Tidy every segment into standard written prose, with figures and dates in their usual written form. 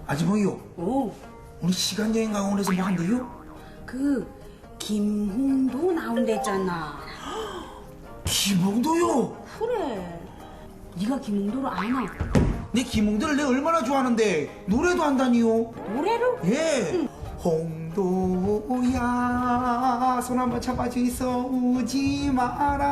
아주머니요. 오, 우리 시간여행 강원에서 뭐 한대요? 그 김홍도 나온댔잖아. 김홍도요? 그래. 네가 김홍도를 아나? 내 김홍도를 내가 얼마나 좋아하는데 노래도 한다니요. 노래로? 예. 홍도야 손 한번 잡아주이소 우지 마라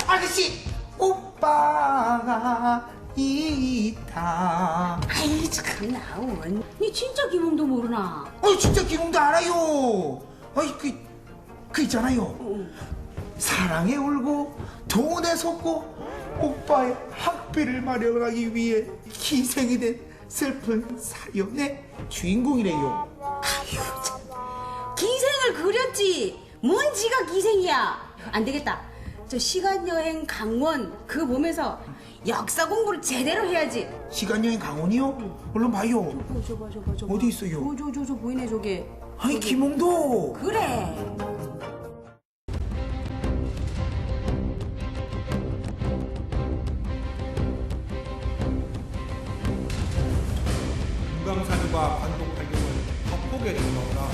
아저씨 오빠가 있다. 아이 참 나온. 니 진짜 김홍도 모르나? 진짜 김홍도 알아요. 그 있잖아요. 응. 사랑에 울고 돈에 속고 오빠의 학비를 마련하기 위해 희생이 된 슬픈 사연의 주인공이래요. 아유 참. 기생을 그렸지. 뭔 지가 기생이야. 안 되겠다. 저 시간여행 강원 그거 보면서 역사 공부를 제대로 해야지. 시간여행 강원이요? 얼른 봐요. 저거. 어디 있어요? 저 보이네 저게. 아니 저기. 김홍도. 그래. 금강산과 관동 팔경을 덕폭에 들어오라.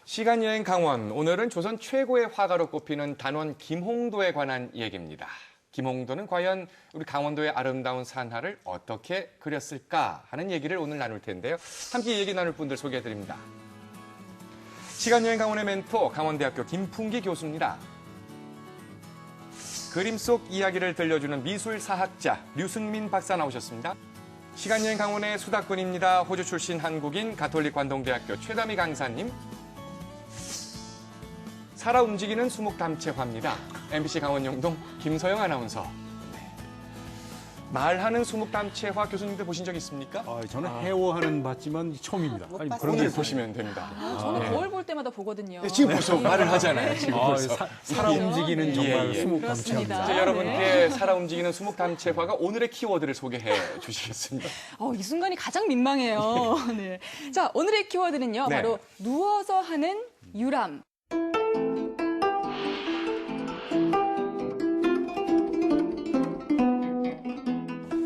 시간여행 강원, 오늘은 조선 최고의 화가로 꼽히는 단원 김홍도에 관한 얘기입니다. 김홍도는 과연 우리 강원도의 아름다운 산하를 어떻게 그렸을까 하는 얘기를 오늘 나눌 텐데요. 함께 얘기 나눌 분들 소개해드립니다. 시간여행 강원의 멘토, 강원대학교 김풍기 교수입니다. 그림 속 이야기를 들려주는 미술사학자 류승민 박사 나오셨습니다. 시간여행 강원의 수다꾼입니다. 호주 출신 한국인 가톨릭 관동대학교 최다미 강사님. 살아 움직이는 수묵담채화입니다. MBC 강원영동 김서영 아나운서. 말하는 수묵담채화 교수님들 보신 적 있습니까? 저는 해오하는 봤지만 처음입니다. 아니, 그런 걸 보시면 됩니다. 저는 거울 볼 때마다 보거든요. 네, 지금 벌써 말을 하잖아요. 지금 벌써. 살아 움직이는 네. 정말 예, 예. 수묵담채입니다. 이제 여러분께 살아 움직이는 수묵담채화가 오늘의 키워드를 소개해 주시겠습니다. 이 순간이 가장 민망해요. 네. 자, 오늘의 키워드는요. 네. 바로 누워서 하는 유람.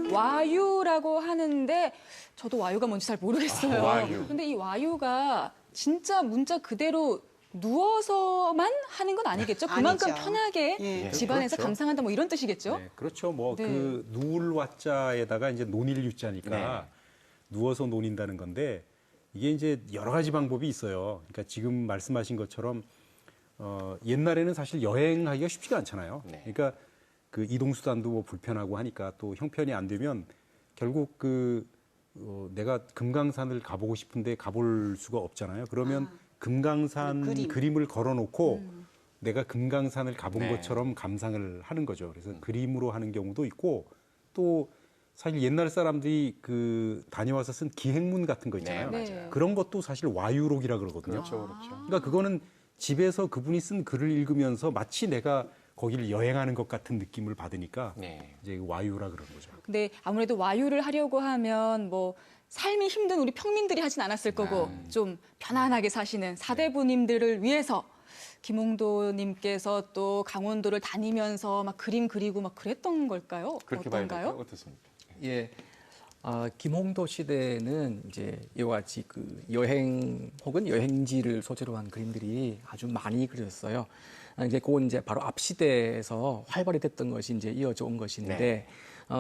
와유라고 하는데 저도 와유가 뭔지 잘 모르겠어요. 와유. 근데 이 와유가 진짜 문자 그대로 누워서만 하는 건 아니겠죠? 그만큼 아니죠. 편하게 예. 집안에서 그렇죠. 감상한다 뭐 이런 뜻이겠죠? 네, 그렇죠. 뭐 네. 그 누울 와자에다가 이제 논일 유자니까 누워서 논인다는 건데 이게 이제 여러 가지 방법이 있어요. 그러니까 지금 말씀하신 것처럼 옛날에는 사실 여행하기가 쉽지가 않잖아요. 네. 그러니까 그 이동 수단도 뭐 불편하고 하니까 또 형편이 안 되면 결국 내가 금강산을 가보고 싶은데 가볼 수가 없잖아요. 그러면 금강산 그림을 걸어놓고 내가 금강산을 가본 네. 것처럼 감상을 하는 거죠. 그래서 그림으로 하는 경우도 있고 또 사실 옛날 사람들이 그 다녀와서 쓴 기행문 같은 거 있잖아요. 네, 맞아요. 그런 것도 사실 와유록이라 그러거든요. 그렇죠. 그러니까 그거는 집에서 그분이 쓴 글을 읽으면서 마치 내가 거기를 여행하는 것 같은 느낌을 받으니까 네. 이제 와유라 그런 거죠. 근데 아무래도 와유를 하려고 하면 뭐 삶이 힘든 우리 평민들이 하진 않았을 거고 좀 편안하게 사시는 사대부님들을 위해서 김홍도님께서 또 강원도를 다니면서 막 그림 그리고 막 그랬던 걸까요? 그렇게 봐야 어떤가요? 될까요? 어떻습니까? 예, 김홍도 시대는 이제 이와 같이 그 여행 혹은 여행지를 소재로 한 그림들이 아주 많이 그렸어요. 이제 그건 이제 바로 앞 시대에서 활발히 됐던 것이 이제 이어져 온 것인데,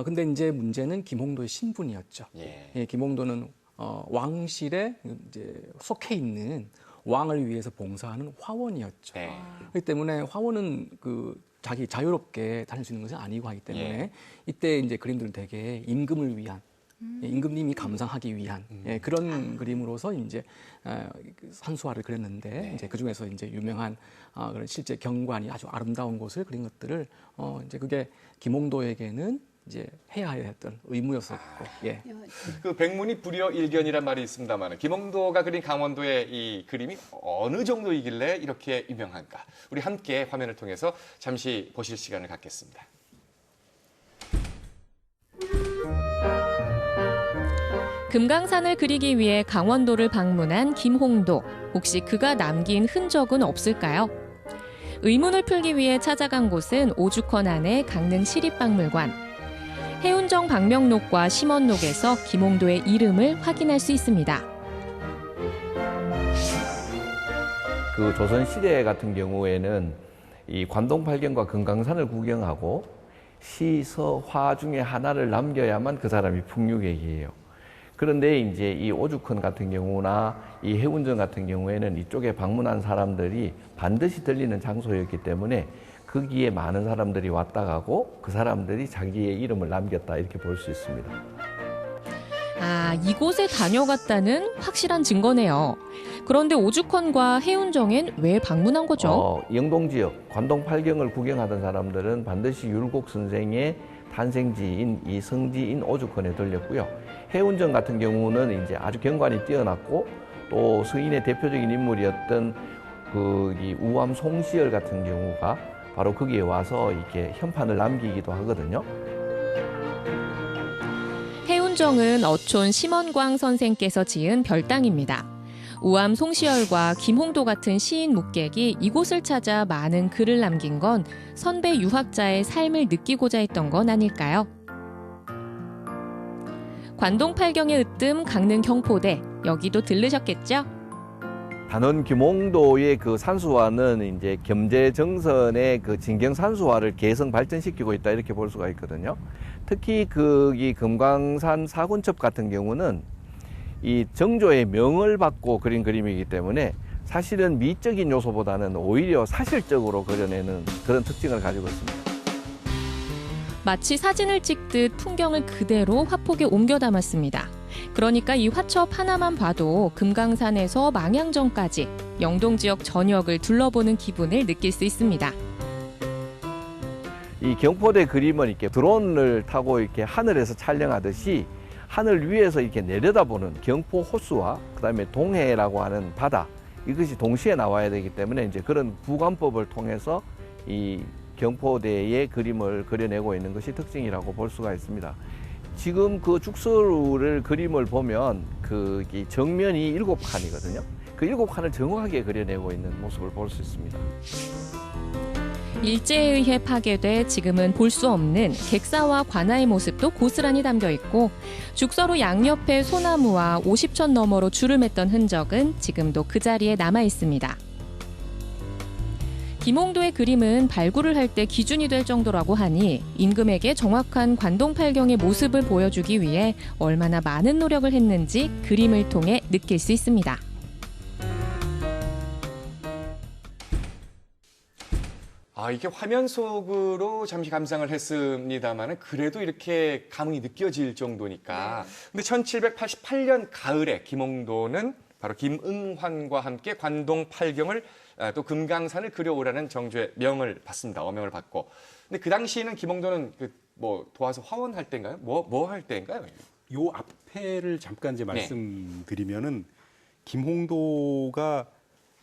근데 이제 문제는 김홍도의 신분이었죠. 예. 김홍도는 왕실에 이제 속해 있는 왕을 위해서 봉사하는 화원이었죠. 네. 그렇기 때문에 화원은 그 자기 자유롭게 다닐 수 있는 것은 아니고 하기 때문에 예. 이때 이제 그림들은 되게 임금을 위한 임금님이 감상하기 위한 그런 그림으로서 이제 산수화를 그렸는데 네. 이제 그 중에서 이제 유명한 그런 실제 경관이 아주 아름다운 곳을 그린 것들을 이제 그게 김홍도에게는 이제 해야 했던 의무였었고, 예. 그 백문이 불여일견이란 말이 있습니다만 김홍도가 그린 강원도의 이 그림이 어느 정도이길래 이렇게 유명한가? 우리 함께 화면을 통해서 잠시 보실 시간을 갖겠습니다. 금강산을 그리기 위해 강원도를 방문한 김홍도. 혹시 그가 남긴 흔적은 없을까요? 의문을 풀기 위해 찾아간 곳은 오죽헌 안의 강릉 시립박물관. 해운정 방명록과 심원록에서 김홍도의 이름을 확인할 수 있습니다. 그 조선시대 같은 경우에는 이 관동팔경과 금강산을 구경하고 시, 서, 화 중에 하나를 남겨야만 그 사람이 풍류객이에요. 그런데 이제 이 오죽헌 같은 경우나 이 해운정 같은 경우에는 이쪽에 방문한 사람들이 반드시 들리는 장소였기 때문에 거기에 많은 사람들이 왔다 가고 그 사람들이 자기의 이름을 남겼다 이렇게 볼 수 있습니다. 아, 이곳에 다녀갔다는 확실한 증거네요. 그런데 오죽헌과 해운정엔 왜 방문한 거죠? 영동 지역 관동팔경을 구경하던 사람들은 반드시 율곡 선생의 탄생지인 이 성지인 오죽헌에 들렸고요. 해운정 같은 경우는 이제 아주 경관이 뛰어났고 또 서인의 대표적인 인물이었던 이 우암 송시열 같은 경우가 바로 거기에 와서 이렇게 현판을 남기기도 하거든요. 해운정은 어촌 심원광 선생께서 지은 별당입니다. 우암 송시열과 김홍도 같은 시인 묵객이 이곳을 찾아 많은 글을 남긴 건 선배 유학자의 삶을 느끼고자 했던 건 아닐까요? 관동팔경의 으뜸 강릉 경포대, 여기도 들르셨겠죠? 단원 김홍도의 그 산수화는 이제 겸재정선의 그 진경산수화를 개성 발전시키고 있다 이렇게 볼 수가 있거든요. 특히 이 금강산 사군첩 같은 경우는 이 정조의 명을 받고 그린 그림이기 때문에 사실은 미적인 요소보다는 오히려 사실적으로 그려내는 그런 특징을 가지고 있습니다. 마치 사진을 찍듯 풍경을 그대로 화폭에 옮겨 담았습니다. 그러니까 이 화첩 하나만 봐도 금강산에서 망향정까지 영동 지역 전역을 둘러보는 기분을 느낄 수 있습니다. 이 경포대 그림은 이렇게 드론을 타고 이렇게 하늘에서 촬영하듯이 하늘 위에서 이렇게 내려다보는 경포 호수와 그다음에 동해라고 하는 바다, 이것이 동시에 나와야 되기 때문에 이제 그런 부관법을 통해서 이 경포대의 그림을 그려내고 있는 것이 특징이라고 볼 수가 있습니다. 지금 그 죽서를 그림을 보면 이 정면이 7칸이거든요. 그 7칸을 정확하게 그려내고 있는 모습을 볼 수 있습니다. 일제에 의해 파괴돼 지금은 볼 수 없는 객사와 관아의 모습도 고스란히 담겨 있고 죽서로 양옆에 소나무와 50천 너머로 줄을 맸던 흔적은 지금도 그 자리에 남아 있습니다. 김홍도의 그림은 발굴을 할 때 기준이 될 정도라고 하니 임금에게 정확한 관동팔경의 모습을 보여주기 위해 얼마나 많은 노력을 했는지 그림을 통해 느낄 수 있습니다. 이게 화면 속으로 잠시 감상을 했습니다만 그래도 이렇게 감흥이 느껴질 정도니까. 근데 1788년 가을에 김홍도는 바로 김응환과 함께 관동팔경을 또 금강산을 그려오라는 정조의 명을 받습니다. 어명을 받고. 근데 그 당시에는 김홍도는 도와서 화원할 때인가요? 뭐 할 때인가요? 요 앞에를 잠깐 이제 말씀드리면은 김홍도가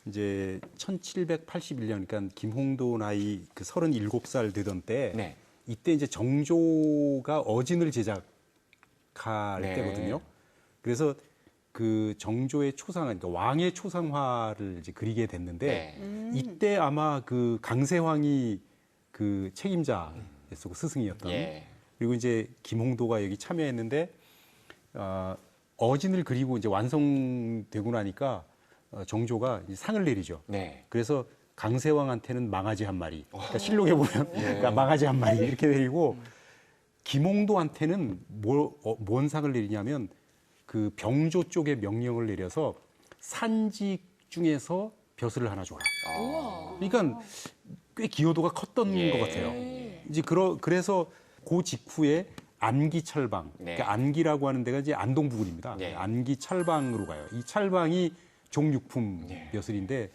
이제 1781년, 그러니까 김홍도 나이 그 37살 되던 때, 이때 이제 정조가 어진을 제작할 때거든요. 그래서 그 정조의 초상화, 그러니까 왕의 초상화를 이제 그리게 됐는데, 이때 아마 그 강세황이 그 책임자였고 스승이었던. 그리고 이제 김홍도가 여기 참여했는데, 어진을 그리고 이제 완성되고 나니까 정조가 상을 내리죠. 그래서 강세왕한테는 망아지 한 마리. 그러니까 실록에 보면 그러니까 망아지 한 마리 이렇게 내리고 김홍도한테는 뭔 상을 내리냐면 그 병조 쪽에 명령을 내려서 산직 중에서 벼슬을 하나 줘라. 그러니까 꽤 기여도가 컸던 것 같아요. 이제 그래서 그 직후에 안기찰방. 그러니까 안기라고 하는 데가 이제 안동 부근입니다. 안기찰방으로 가요. 이 찰방이 종육품 벼슬인데,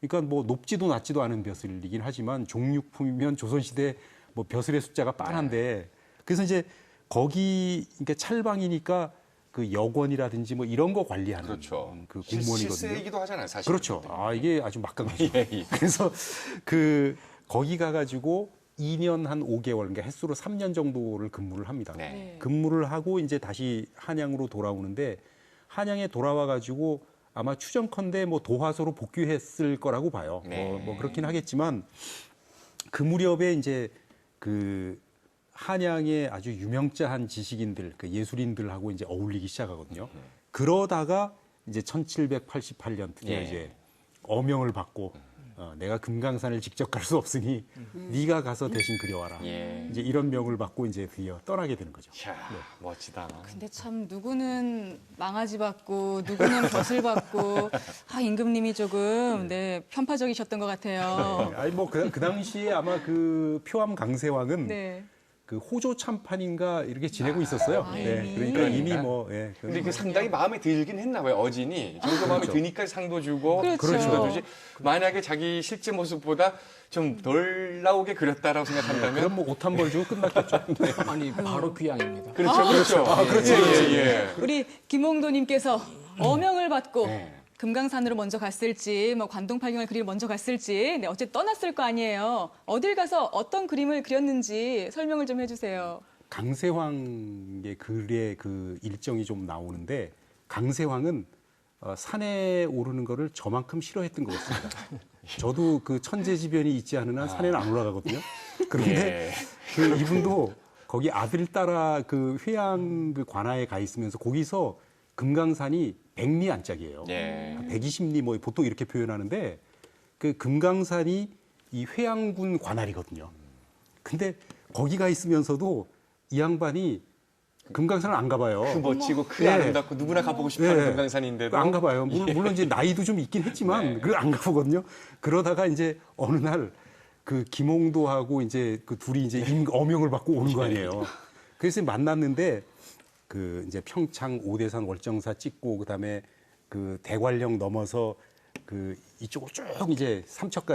그러니까 뭐 높지도 낮지도 않은 벼슬이긴 하지만 종육품이면 조선시대 뭐 벼슬의 숫자가 빤한데 그래서 이제 거기 그러니까 찰방이니까 그 여권이라든지 뭐 이런 거 관리하는 그렇죠. 그 공무원이거든요. 실세이기도 하잖아요, 사실. 그렇죠. 아, 이게 아주 막강하죠. 예, 예. 그래서 거기 가가지고 2년 한 5개월, 그러니까 횟수로 3년 정도를 근무를 합니다. 네. 근무를 하고 이제 다시 한양으로 돌아오는데 한양에 돌아와가지고 아마 추정컨대 뭐 도화소로 복귀했을 거라고 봐요. 네. 뭐 그렇긴 하겠지만 그 무렵에 이제 그 한양의 아주 유명자한 지식인들, 그 예술인들하고 이제 어울리기 시작하거든요. 그러다가 이제 1788년 드디어 예. 이제 어명을 받고 내가 금강산을 직접 갈 수 없으니 네가 가서 대신 그려와라. 예. 이제 이런 명을 받고 이제 드디어 떠나게 되는 거죠. 이야, 멋지다. 근데 참 누구는 망아지 받고 누구는 벼슬 받고 임금님이 조금 편파적이셨던 것 같아요. 아니 뭐 그 당시에 아마 그 표암 강세왕은 네. 그 호조 참판인가 이렇게 지내고 있었어요. 이미. 그러니까 이미 그러니까. 뭐. 근데 그 상당히 마음에 들긴 했나 봐요, 어진이. 정도 마음에 드니까 상도 주고. 그렇죠. 상도 주지. 만약에 자기 실제 모습보다 좀 덜 나오게 그렸다라고 생각한다면. 그럼 뭐 옷 한 벌 주고 끝났겠죠. 아니 바로 귀향입니다. 그렇죠, 그렇죠. 그렇죠, 예, 예. 우리 김홍도님께서 어명을 받고 네. 금강산으로 먼저 갔을지, 뭐 관동팔경을 그리러 먼저 갔을지, 어쨌든 떠났을 거 아니에요. 어딜 가서 어떤 그림을 그렸는지 설명을 좀 해주세요. 강세황의 글의 그 일정이 좀 나오는데 강세황은 산에 오르는 거를 저만큼 싫어했던 것 같습니다. 저도 그 천재지변이 있지 않은 한 산에는 안 올라가거든요. 그런데 예. 그 이분도 거기 아들 따라 그 회양 그 관아에 가 있으면서 거기서 금강산이 100리 안짝이에요. 예. 120리 뭐 보통 이렇게 표현하는데 그 금강산이 이 회양군 관할이거든요. 근데 거기 가 있으면서도 이 양반이 금강산을 안 가봐요. 그 멋지고 그 네. 아름답고 누구나 가보고 싶어하는 네. 금강산인데도. 안 가봐요. 물론 이제 나이도 좀 있긴 했지만 그걸 안 가보거든요. 그러다가 이제 어느 날 그 김홍도하고 이제 그 둘이 이제 어명을 받고 오는 거 아니에요. 그래서 만났는데 그 이제 평창 오대산 월정사 찍고 그다음에 그 대관령 넘어서 그 이쪽으로 쭉 이제 삼척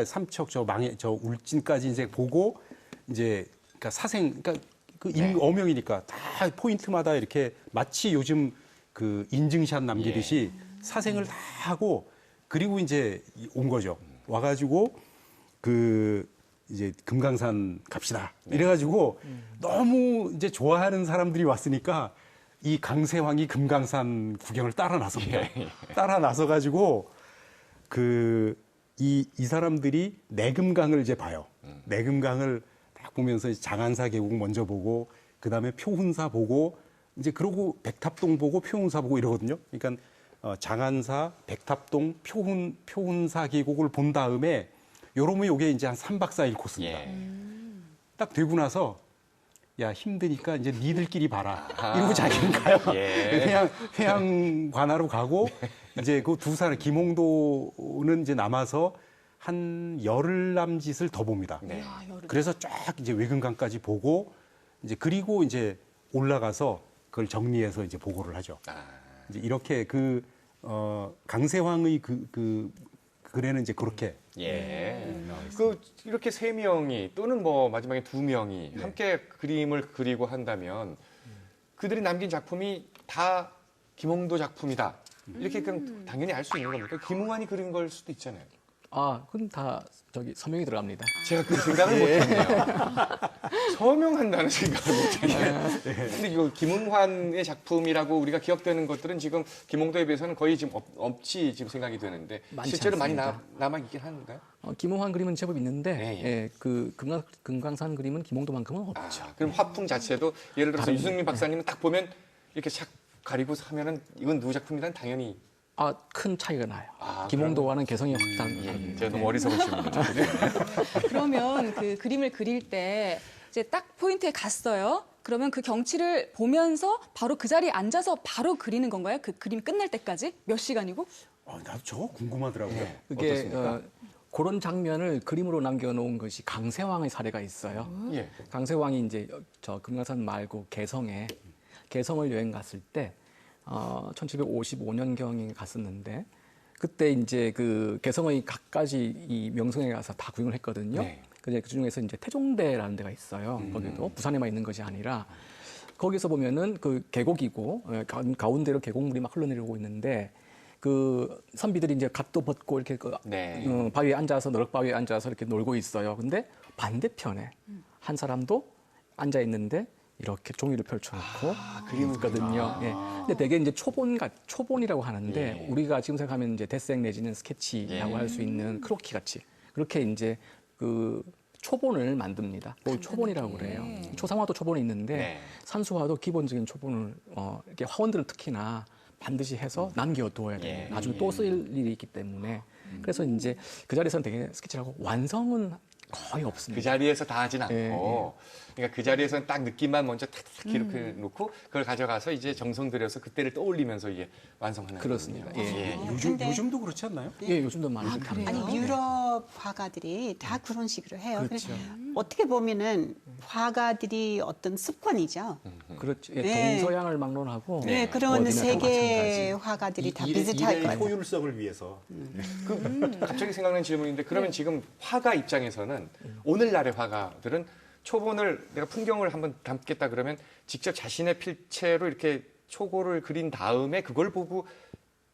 저 울진까지 이제 보고 이제 그러니까 사생 그러니까 그 어명이니까 다 포인트마다 이렇게 마치 요즘 그 인증샷 남기듯이 사생을 다 하고 그리고 이제 온 거죠. 와가지고 그 이제 금강산 갑시다. 이래가지고 너무 이제 좋아하는 사람들이 왔으니까 이 강세황이 금강산 구경을 따라 나섭니다. 따라 나서가지고 이 사람들이 내금강을 이제 봐요. 내금강을 딱 보면서 장안사 계곡 먼저 보고 그다음에 표훈사 보고 이제 그러고 백탑동 보고 표훈사 보고 이러거든요. 그러니까 장안사, 백탑동, 표훈사 계곡을 본 다음에 요러면 요게 이제 한 3박 4일 코스입니다. 딱 되고 나서 야 힘드니까 이제 니들끼리 봐라. 이러고 자기는 가요. 회양 관하로 가고 이제 그 두 사람 김홍도는 이제 남아서 한 열흘 남짓을 더 봅니다. 그래서 쫙 이제 외금강까지 보고 이제 그리고 이제 올라가서 그걸 정리해서 이제 보고를 하죠. 이제 이렇게 강세황의 그 글에는 이제 그렇게 이렇게 3명이 또는 뭐 마지막에 2명이 함께 그림을 그리고 한다면 그들이 남긴 작품이 다 김홍도 작품이다. 이렇게 그냥 당연히 알 수 있는 겁니까? 김웅환이 그린 걸 수도 있잖아요. 그건 다 서명이 들어갑니다. 제가 그 생각을 못했네요. 서명한다는 생각을 못했네요. 근데 이거 김웅환의 작품이라고 우리가 기억되는 것들은 지금 김홍도에 비해서는 거의 지금 없이 지금 생각이 되는데 많지 실제로 많이 않습니다. 남아 있긴 한가요? 김홍환 그림은 제법 있는데 그 금강산 그림은 김홍도만큼은 없죠. 그럼 화풍 자체도 예를 들어서 다른- 유승민 박사님은 딱 보면 이렇게 착 가리고 하면은 이건 누구 작품이란 당연히 큰 차이가 나요. 김홍도와는 개성이 확 다릅니다. 제가 너무 어리석은 질문을 그러면 그 그림을 그릴 때 이제 딱 포인트에 갔어요. 그러면 그 경치를 보면서 바로 그 자리에 앉아서 바로 그리는 건가요? 그 그림 끝날 때까지? 몇 시간이고? 나도 저거 궁금하더라고요. 그게 어떻습니까? 그런 장면을 그림으로 남겨놓은 것이 강세왕의 사례가 있어요. 강세왕이 이제 저 금강산 말고 개성을 여행 갔을 때 1755년경에 갔었는데 그때 이제 그 개성의 갖가지 이 명성에 가서 다 구경을 했거든요. 그 중에서 이제 태종대라는 데가 있어요. 거기도 부산에만 있는 것이 아니라 거기서 보면은 그 계곡이고 가운데로 계곡물이 막 흘러내리고 있는데 그 선비들이 이제 갓도 벗고 이렇게 그 바위에 앉아서 너럭 바위에 앉아서 이렇게 놀고 있어요. 근데 반대편에 한 사람도 앉아 있는데 이렇게 종이를 펼쳐놓고 그림을 있거든요. 예. 근데 되게 이제 초본이라고 하는데 우리가 지금 생각하면 이제 데생 내지는 스케치라고 할 수 있는 크로키 같이 그렇게 이제 그 초본을 만듭니다. 그걸 초본이라고 그래요. 초상화도 초본이 있는데 산수화도 기본적인 초본을 이렇게 화원들은 특히나 반드시 해서 남겨두어야 돼요. 나중에 또 쓸 일이 있기 때문에. 그래서 이제 그 자리에서는 되게 스케치를 하고 완성은 거의 없습니다. 그 자리에서 다 하진 않고 그러니까 그 자리에서는 딱 느낌만 먼저 탁탁 이렇게 놓고 그걸 가져가서 이제 정성 들여서 그때를 떠올리면서 이게 완성하는 그렇습니다. 요즘도 그렇지 않나요? 예, 요즘도 많이 그렇게 합니다. 아니 유럽 화가들이 다 그런 식으로 해요. 그렇죠. 어떻게 보면은 화가들이 어떤 습관이죠. 그렇죠. 예, 동서양을 막론하고 네, 그런 어디나 다 세계 화가들이 다 비슷할 일의 거예요. 효율성을 위해서. 갑자기 생각난 질문인데 그러면 지금 화가 입장에서는 오늘날의 화가들은 초본을 내가 풍경을 한번 담겠다 그러면 직접 자신의 필체로 이렇게 초고를 그린 다음에 그걸 보고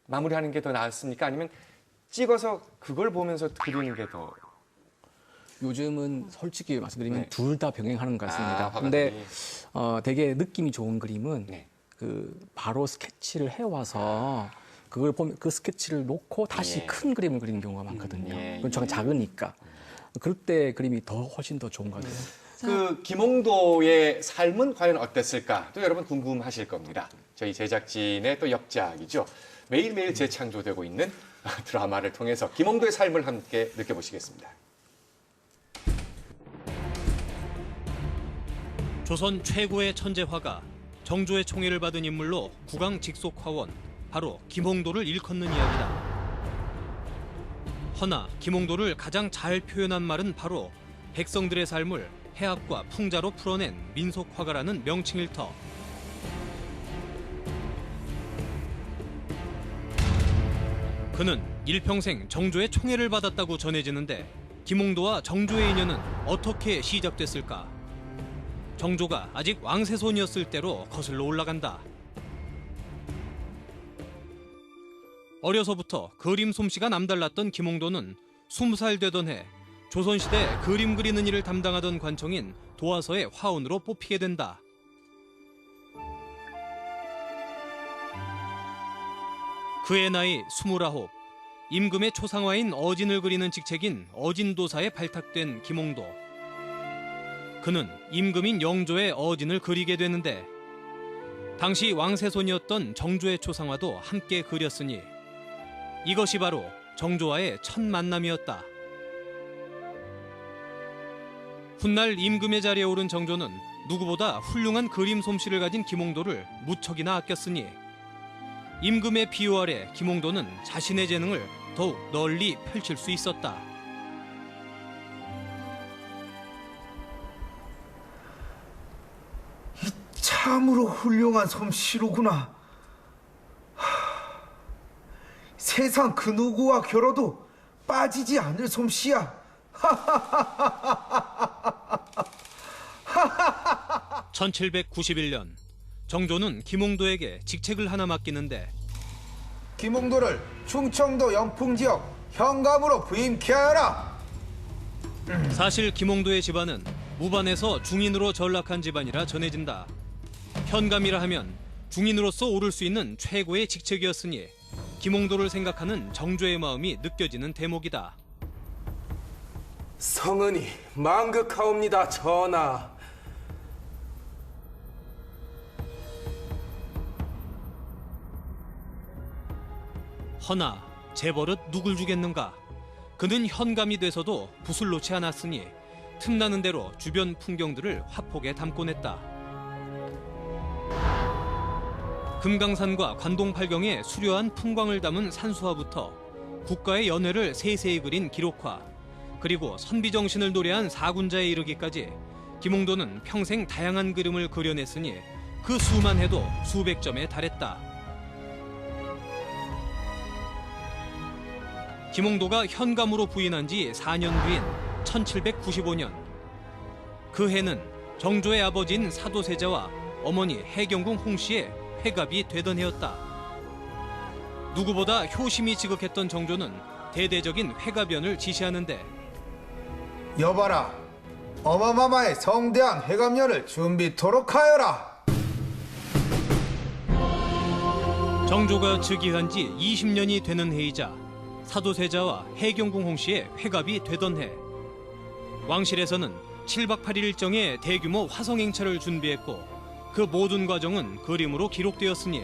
마무리하는 게 더 나았습니까? 아니면 찍어서 그걸 보면서 그리는 게 더 요즘은 솔직히 말씀드리면 둘 다 병행하는 것 같습니다. 화가들이. 근데 되게 느낌이 좋은 그림은 그 바로 스케치를 해와서 그걸 보면 그 스케치를 놓고 다시 큰 그림을 그리는 경우가 많거든요. 그건 저가 작으니까. 그럴 때 그림이 훨씬 더 좋은 것 같아요. 그 김홍도의 삶은 과연 어땠을까? 또 여러분 궁금하실 겁니다. 저희 제작진의 또 역작이죠. 매일매일 재창조되고 있는 드라마를 통해서 김홍도의 삶을 함께 느껴보시겠습니다. 조선 최고의 천재화가 정조의 총애를 받은 인물로 국왕 직속 화원, 바로 김홍도를 일컫는 이야기다. 허나 김홍도를 가장 잘 표현한 말은 바로 백성들의 삶을 해학과 풍자로 풀어낸 민속화가라는 명칭일 터. 그는 일평생 정조의 총애를 받았다고 전해지는데 김홍도와 정조의 인연은 어떻게 시작됐을까? 정조가 아직 왕세손이었을 때로 거슬러 올라간다. 어려서부터 그림 솜씨가 남달랐던 김홍도는 20살 되던 해 조선시대 그림 그리는 일을 담당하던 관청인 도화서의 화원으로 뽑히게 된다. 그의 나이 29, 임금의 초상화인 어진을 그리는 직책인 어진도사에 발탁된 김홍도. 그는 임금인 영조의 어진을 그리게 되는데 당시 왕세손이었던 정조의 초상화도 함께 그렸으니 이것이 바로 정조와의 첫 만남이었다. 훗날 임금의 자리에 오른 정조는 누구보다 훌륭한 그림 솜씨를 가진 김홍도를 무척이나 아꼈으니 임금의 비호 아래 김홍도는 자신의 재능을 더욱 널리 펼칠 수 있었다. 참으로 훌륭한 솜씨로구나. 세상 그 누구와 겨뤄도 빠지지 않을 솜씨야. 1791년 정조는 김홍도에게 직책을 하나 맡기는데 김홍도를 충청도 영풍지역 현감으로 부임케 하라. 사실 김홍도의 집안은 무반에서 중인으로 전락한 집안이라 전해진다. 현감이라 하면 중인으로서 오를 수 있는 최고의 직책이었으니 김홍도를 생각하는 정조의 마음이 느껴지는 대목이다. 성은이 망극하옵니다, 전하. 허나 재벌은 누굴 주겠는가? 그는 현감이 돼서도 붓을 놓지 않았으니 틈나는 대로 주변 풍경들을 화폭에 담곤 했다. 금강산과 관동팔경의 수려한 풍광을 담은 산수화부터 국가의 연회를 세세히 그린 기록화, 그리고 선비정신을 노래한 사군자에 이르기까지 김홍도는 평생 다양한 그림을 그려냈으니 그 수만 해도 수백 점에 달했다. 김홍도가 현감으로 부임한 지 4년 뒤인 1795년. 그 해는 정조의 아버지인 사도세자와 어머니 해경궁 홍씨의 회갑이 되던 해였다. 누구보다 효심이 지극했던 정조는 대대적인 회갑연을 지시하는데 여봐라, 어마마마의 성대한 회감연을 준비토록 하여라. 정조가 즉위한 지 20년이 되는 해이자 사도세자와 해경궁 홍씨의 회갑이 되던 해, 왕실에서는 7박 8일 일정의 대규모 화성행차를 준비했고 그 모든 과정은 그림으로 기록되었으니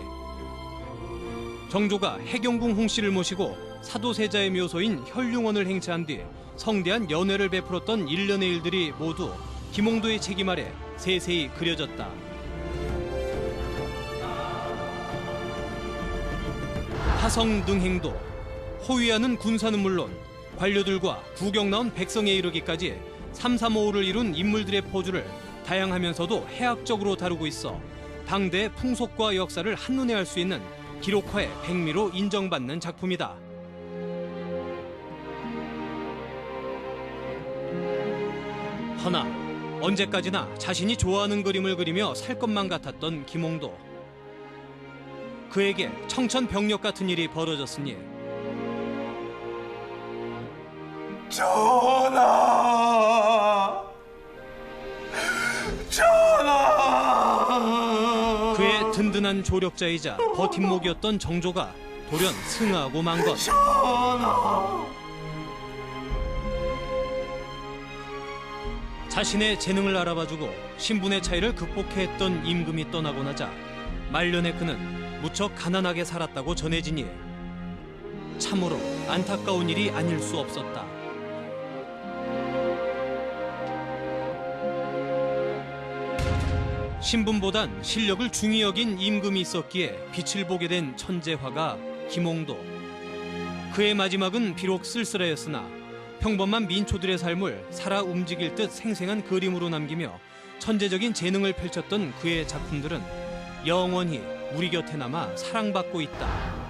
정조가 해경궁 홍씨를 모시고 사도세자의 묘소인 혈륭원을 행차한 뒤 성대한 연회를 베풀었던 일련의 일들이 모두 김홍도의 책임 아래 세세히 그려졌다. 화성 능행도, 호위하는 군사는 물론 관료들과 구경 나온 백성에 이르기까지 335를 이룬 인물들의 포주를 다양하면서도 해학적으로 다루고 있어 당대의 풍속과 역사를 한눈에 알 수 있는 기록화의 백미로 인정받는 작품이다. 허나 언제까지나 자신이 좋아하는 그림을 그리며 살 것만 같았던 김홍도. 그에게 청천벽력 같은 일이 벌어졌으니 전하! 전하! 그의 든든한 조력자이자 버팀목이었던 정조가 돌연 승하하고 만 것. 전하! 자신의 재능을 알아봐주고 신분의 차이를 극복해 했던 임금이 떠나고 나자 말년에 그는 무척 가난하게 살았다고 전해지니 참으로 안타까운 일이 아닐 수 없었다. 신분보단 실력을 중히 여긴 임금이 있었기에 빛을 보게 된 천재화가 김홍도. 그의 마지막은 비록 쓸쓸하였으나 평범한 민초들의 삶을 살아 움직일 듯 생생한 그림으로 남기며 천재적인 재능을 펼쳤던 그의 작품들은 영원히 우리 곁에 남아 사랑받고 있다.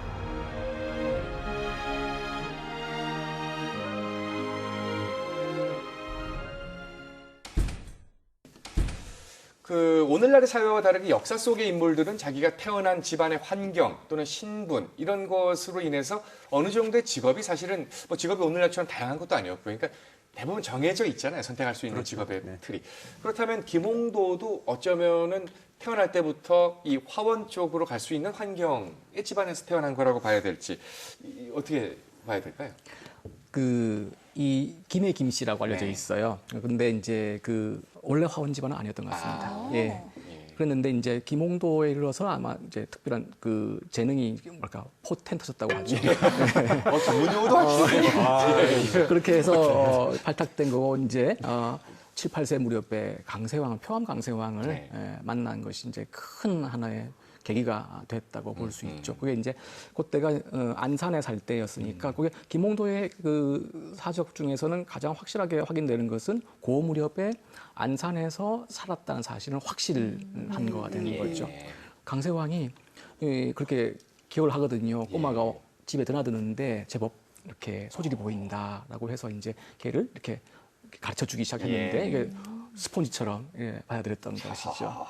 오늘날의 사회와 다르게 역사 속의 인물들은 자기가 태어난 집안의 환경 또는 신분 이런 것으로 인해서 어느 정도의 직업이 사실은 뭐 직업이 오늘날처럼 다양한 것도 아니었고 그러니까 대부분 정해져 있잖아요. 선택할 수 있는 그렇죠. 직업의 네. 틀이. 그렇다면 김홍도도 어쩌면은 태어날 때부터 이 화원 쪽으로 갈 수 있는 환경의 집안에서 태어난 거라고 봐야 될지 어떻게 봐야 될까요? 이 김해 김씨라고 알려져 네. 있어요. 근데 이제 원래 화원 집안은 아니었던 것 같습니다. 예. 그랬는데 이제 김홍도에 이르러서 아마 이제 특별한 재능이 포텐트셨다고 하죠. 전문용어도 하시네요. 그렇게 해서 발탁된 거고 이제 7, 8세 무렵에 표암 강세왕을 네. 만난 것이 이제 큰 하나의 계기가 됐다고 볼 수 있죠. 그게 이제 그때가 안산에 살 때였으니까 그게 김홍도의 사적 중에서는 가장 확실하게 확인되는 것은 그 무렵에 안산에서 살았다는 사실은 확실한 거가 되는 거죠. 강세왕이 그렇게 기억을 하거든요. 꼬마가 집에 드나드는데 제법 이렇게 소질이 보인다라고 해서 이제 걔를 이렇게 가르쳐 주기 시작했는데 이게 스폰지처럼 받아들였던 것이죠.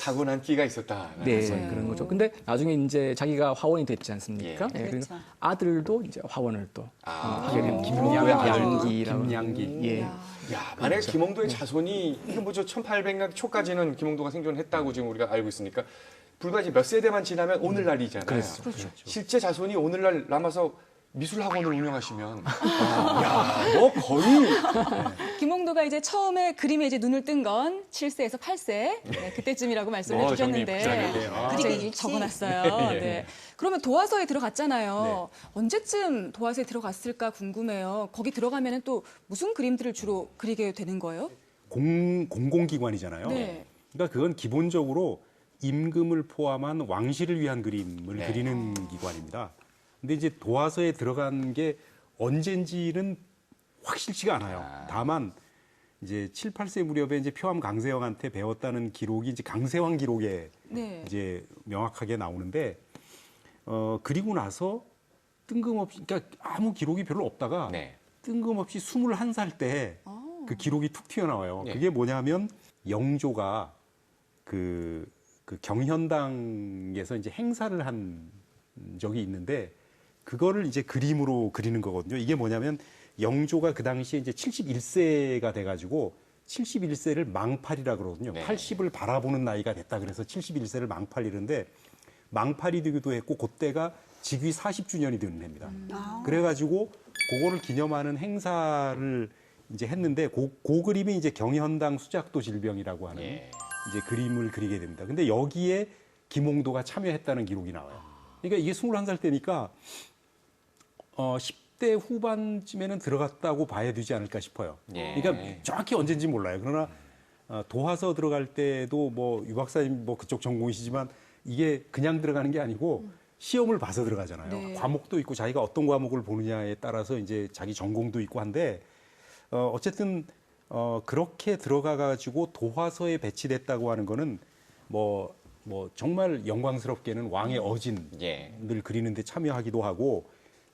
타고난 끼가 있었다. 네, 그런 거죠. 근데 나중에 이제 자기가 화원이 됐지 않습니까? 그렇죠. 그러니까 아들도 이제 화원을 또 하게 된 김홍도의 김양기라고. 김양기. 예. 야, 만약에 김홍도의 자손이 이게 뭐죠? 1800년 초까지는 김홍도가 생존했다고 지금 우리가 알고 있으니까 불과 이제 몇 세대만 지나면 오늘날이잖아요. 그렇죠. 실제 자손이 오늘날 남아서 미술학원을 운영하시면 야, 뭐 거의 김홍도가 이제 처음에 그림에 이제 눈을 뜬 건 7세에서 8세 그때쯤이라고 말씀을 해주셨는데 정리 그리고 적어놨어요. 네. 그러면 도화서에 들어갔잖아요. 언제쯤 도화서에 들어갔을까 궁금해요. 거기 들어가면 또 무슨 그림들을 주로 그리게 되는 거예요? 공공기관이잖아요. 네. 그러니까 그건 기본적으로 임금을 포함한 왕실을 위한 그림을 그리는 기관입니다. 근데 이제 도화서에 들어간 게 언젠지는 확실치가 않아요. 다만 이제 7, 8세 무렵에 이제 표암 강세왕한테 배웠다는 기록이 이제 강세왕 기록에 이제 명확하게 나오는데 그리고 나서 뜬금없이 그러니까 아무 기록이 별로 없다가 뜬금없이 21살 때 그 기록이 툭 튀어나와요. 예. 그게 뭐냐면 영조가 그 경현당에서 이제 행사를 한 적이 있는데 그거를 이제 그림으로 그리는 거거든요. 이게 뭐냐면 영조가 그 당시에 이제 71세가 돼가지고 71세를 망팔이라 그러거든요. 네. 80을 바라보는 나이가 됐다 그래서 71세를 망팔이는데 망팔이 되기도 했고 그때가 즉위 40주년이 되는 해입니다. 그래가지고 그거를 기념하는 행사를 이제 했는데 그 그림이 이제 경현당 수작도 질병이라고 하는 예. 이제 그림을 그리게 됩니다. 근데 여기에 김홍도가 참여했다는 기록이 나와요. 그러니까 이게 21살 때니까 10대 후반쯤에는 들어갔다고 봐야 되지 않을까 싶어요. 예. 그러니까 정확히 언제인지 몰라요. 그러나 도화서 들어갈 때도 뭐 유 박사님 뭐 그쪽 전공이시지만 이게 그냥 들어가는 게 아니고 시험을 봐서 들어가잖아요. 네. 과목도 있고 자기가 어떤 과목을 보느냐에 따라서 이제 자기 전공도 있고 한데 어쨌든 그렇게 들어가 가지고 도화서에 배치됐다고 하는 거는 뭐 정말 영광스럽게는 왕의 어진을 예. 그리는데 참여하기도 하고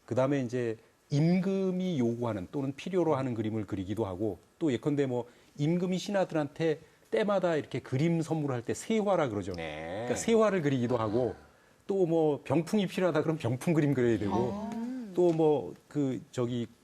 그다음에 이제 임금이 요구하는 또는 필요로 하는 그림을 그리기도 하고 또 예컨대 뭐 임금이 신하들한테 때마다 이렇게 그림 선물할 때 세화라 그러죠. 네. 그러니까 세화를 그리기도 하고 또 뭐 병풍이 필요하다 그럼 병풍 그림 그려야 되고 또 뭐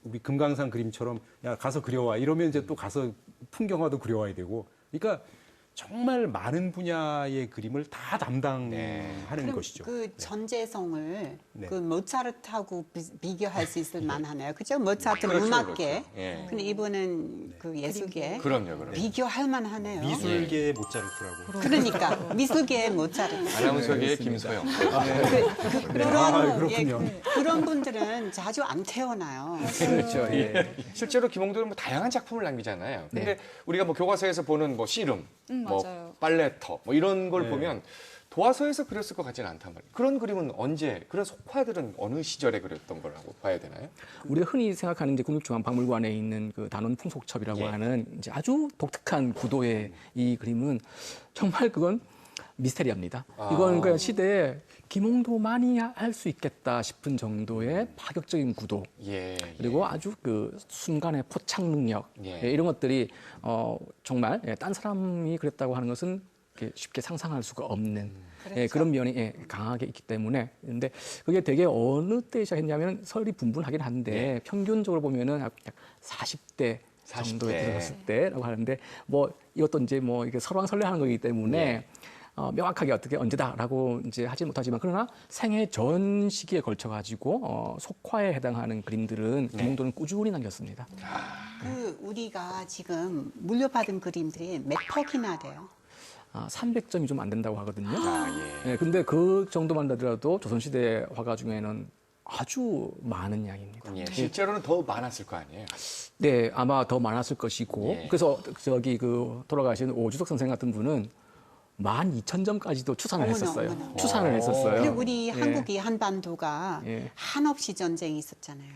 우리 금강산 그림처럼 야 가서 그려와 이러면 이제 또 가서 풍경화도 그려와야 되고 그러니까 정말 많은 분야의 그림을 다 담당하는 그럼 것이죠. 그 전재성을 네. 그 모차르트하고 비교할 수 있을 만하네요. 그죠? 모차르트는 그렇죠, 음악계, 그렇죠. 예. 근데 이분은 그 예술계. 그럼요. 비교할 만하네요. 미술계의 모차르트라고. 그러니까 미술계의 모차르트. 아나운서계의 김소영. 그렇군요. 그런 분들은 자주 안 태어나요. 그렇죠. 예. 실제로 김홍도는 뭐 다양한 작품을 남기잖아요. 근데 네. 우리가 뭐 교과서에서 보는 뭐 씨름, 뭐 맞아요. 빨래터, 뭐 이런 걸 네. 보면 도화서에서 그렸을 것 같지는 않단 말이에요. 그런 그림은 언제, 그런 속화들은 어느 시절에 그렸던 거라고 봐야 되나요? 우리가 흔히 생각하는 이제 국립중앙박물관에 있는 그 단원 풍속첩이라고 예. 하는 이제 아주 독특한 구도의 이 그림은 정말 그건 미스테리합니다. 이건 그냥 시대에 김홍도만이 할 수 있겠다 싶은 정도의 파격적인 구도. 예. 그리고 아주 그 순간의 포착 능력 예. 예, 이런 것들이 정말 딴 사람이 그랬다고 하는 것은 이렇게 쉽게 상상할 수가 없는 그렇죠. 그런 면이 강하게 있기 때문에 근데 그게 되게 어느 때 시작했냐면 설이 분분하긴 한데 평균적으로 보면은 약 40대 정도에 40대. 들어갔을 때라고 하는데 뭐 이것도 이제 뭐 이게 설왕설래하는 거기 때문에 명확하게 어떻게 언제다라고 이제 하지 못하지만 그러나 생애 전 시기에 걸쳐 가지고 속화에 해당하는 그림들은 김홍도는 꾸준히 남겼습니다. 그 우리가 지금 물려받은 그림들이 몇 퍽이나 돼요? 300점이 좀 안 된다고 하거든요. 예. 네, 근데 그 정도만 되더라도 조선시대 화가 중에는 아주 많은 양입니다. 예. 실제로는 더 많았을 거 아니에요? 네, 아마 더 많았을 것이고 예. 그래서 저기 그 돌아가신 오주석 선생 같은 분은 12,000점까지도 추산을 어머나, 했었어요. 어머나. 추산을 했었어요. 근데 우리 예. 한국이 한반도가 예. 한없이 전쟁이 있었잖아요.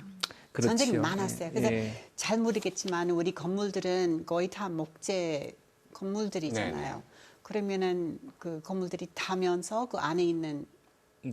그렇죠. 전쟁이 많았어요. 그래서 예. 잘 모르겠지만 우리 건물들은 거의 다 목재 건물들이잖아요. 네네. 그러면은 그 건물들이 타면서 그 안에 있는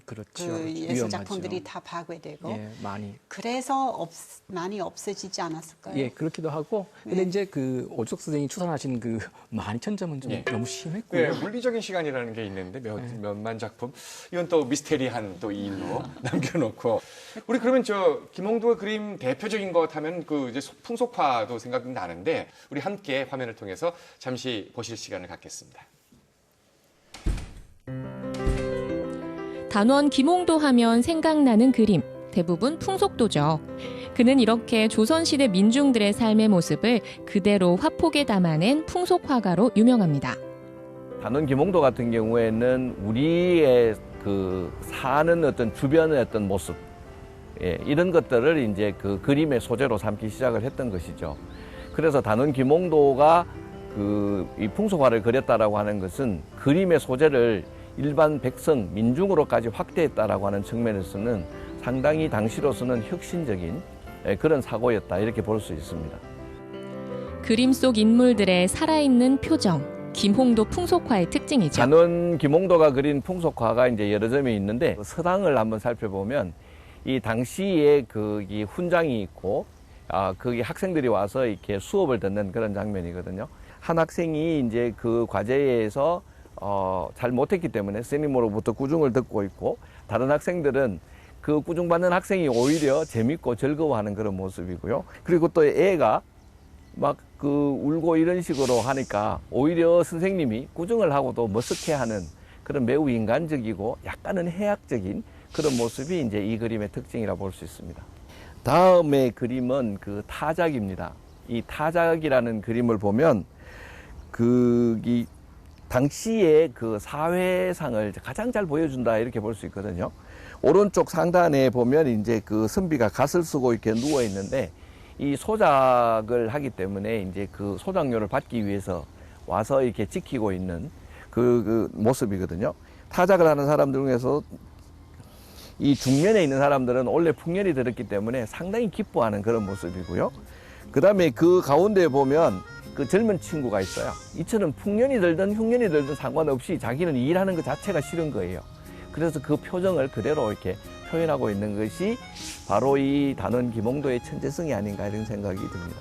그렇죠. 그 예술 위험하죠. 작품들이 다 파괴되고 예, 많이. 그래서 많이 없어지지 않았을까요? 예, 그렇기도 하고. 근데 이제 그 오주석 선생이 추산하신 그 12,000점은 좀 예. 너무 심했고요. 네, 물리적인 시간이라는 게 있는데 몇만 작품 이건 또 미스테리한 또 일로 남겨놓고 우리 그러면 저 김홍도의 그림 대표적인 것 하면 그 이제 풍속화도 생각이 나는데 우리 함께 화면을 통해서 잠시 보실 시간을 갖겠습니다. 단원 김홍도 하면 생각나는 그림, 대부분 풍속도죠. 그는 이렇게 조선시대 민중들의 삶의 모습을 그대로 화폭에 담아낸 풍속화가로 유명합니다. 단원 김홍도 같은 경우에는 우리의 그 사는 어떤 주변의 어떤 모습, 이런 것들을 이제 그 그림의 소재로 삼기 시작을 했던 것이죠. 그래서 단원 김홍도가 이 풍속화를 그렸다라고 하는 것은 그림의 소재를 일반 백성, 민중으로까지 확대했다라고 하는 측면에서는 상당히 당시로서는 혁신적인 그런 사고였다 이렇게 볼 수 있습니다. 그림 속 인물들의 살아있는 표정, 김홍도 풍속화의 특징이죠. 단원 김홍도가 그린 풍속화가 이제 여러 점이 있는데 서당을 한번 살펴보면 이 당시에 이 훈장이 있고 거기 학생들이 와서 이렇게 수업을 듣는 그런 장면이거든요. 한 학생이 이제 그 과제에서 잘 못했기 때문에 선생님으로부터 꾸중을 듣고 있고, 다른 학생들은 그 꾸중받는 학생이 오히려 재밌고 즐거워하는 그런 모습이고요. 그리고 또 애가 막 그 울고 이런 식으로 하니까 오히려 선생님이 꾸중을 하고도 머쓱해하는 그런 매우 인간적이고 약간은 해학적인 그런 모습이 이제 이 그림의 특징이라 볼 수 있습니다. 다음의 그림은 그 타작입니다. 이 타작이라는 그림을 보면 이 당시의 그 사회상을 가장 잘 보여준다 이렇게 볼 수 있거든요. 오른쪽 상단에 보면 이제 그 선비가 갓을 쓰고 이렇게 누워 있는데, 이 소작을 하기 때문에 이제 그 소작료를 받기 위해서 와서 이렇게 지키고 있는 그 모습이거든요. 타작을 하는 사람들 중에서 이 중면에 있는 사람들은 원래 풍년이 들었기 때문에 상당히 기뻐하는 그런 모습이고요. 그 다음에 그 가운데 보면 그 젊은 친구가 있어요. 이처럼 풍년이 들든 흉년이 들든 상관없이 자기는 일하는 것 자체가 싫은 거예요. 그래서 그 표정을 그대로 이렇게 표현하고 있는 것이 바로 이 단원 김홍도의 천재성이 아닌가 이런 생각이 듭니다.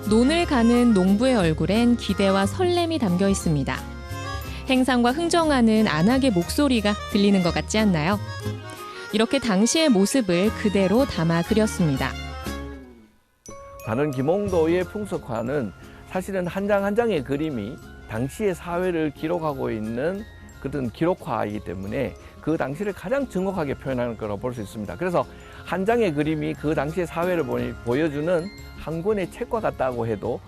논을 가는 농부의 얼굴엔 기대와 설렘이 담겨 있습니다. 행상과 흥정하는 안악의 목소리가 들리는 것 같지 않나요? 이렇게 당시의 모습을 그대로 담아 그렸습니다. 단원 김홍도의 풍속화는 사실은 한 장 한 장의 그림이 당시의 사회를 기록하고 있는 그런 기록화이기 때문에 그 당시를 가장 정확하게 표현하는 거라고 볼 수 있습니다. 그래서 한 장의 그림이 그 당시의 사회를 보여주는 한 권의 책과 같다고 해도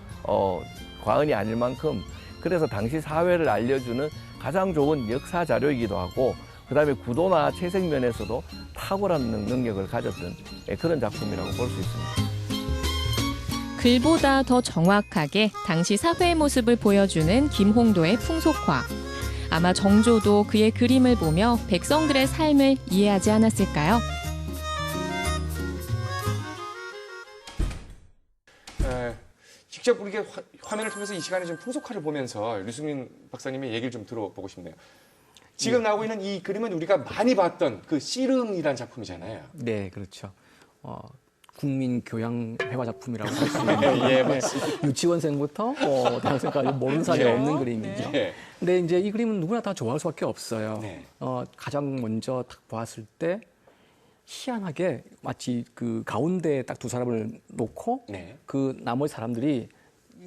과언이 아닐 만큼, 그래서 당시 사회를 알려주는 가장 좋은 역사 자료이기도 하고, 그 다음에 구도나 채색 면에서도 탁월한 능력을 가졌던 그런 작품이라고 볼 수 있습니다. 글보다 더 정확하게 당시 사회의 모습을 보여주는 김홍도의 풍속화. 아마 정조도 그의 그림을 보며 백성들의 삶을 이해하지 않았을까요? 직접 우리가 화면을 통해서 이 시간에 좀 풍속화를 보면서 류승민 박사님의 얘기를 좀 들어보고 싶네요. 지금 나오고 있는 이 그림은 우리가 많이 봤던 그 씨름이라는 작품이잖아요. 네, 그렇죠. 국민 교양 회화 작품이라고 할 수 있는 예, 맞습니다. 유치원생부터 대학생까지 모르는 사람이 네. 없는 그림이죠. 네. 근데 이제 이 그림은 누구나 다 좋아할 수밖에 없어요. 네. 가장 먼저 딱 보았을 때 희한하게 마치 그 가운데 딱 두 사람을 놓고 네. 그 나머지 사람들이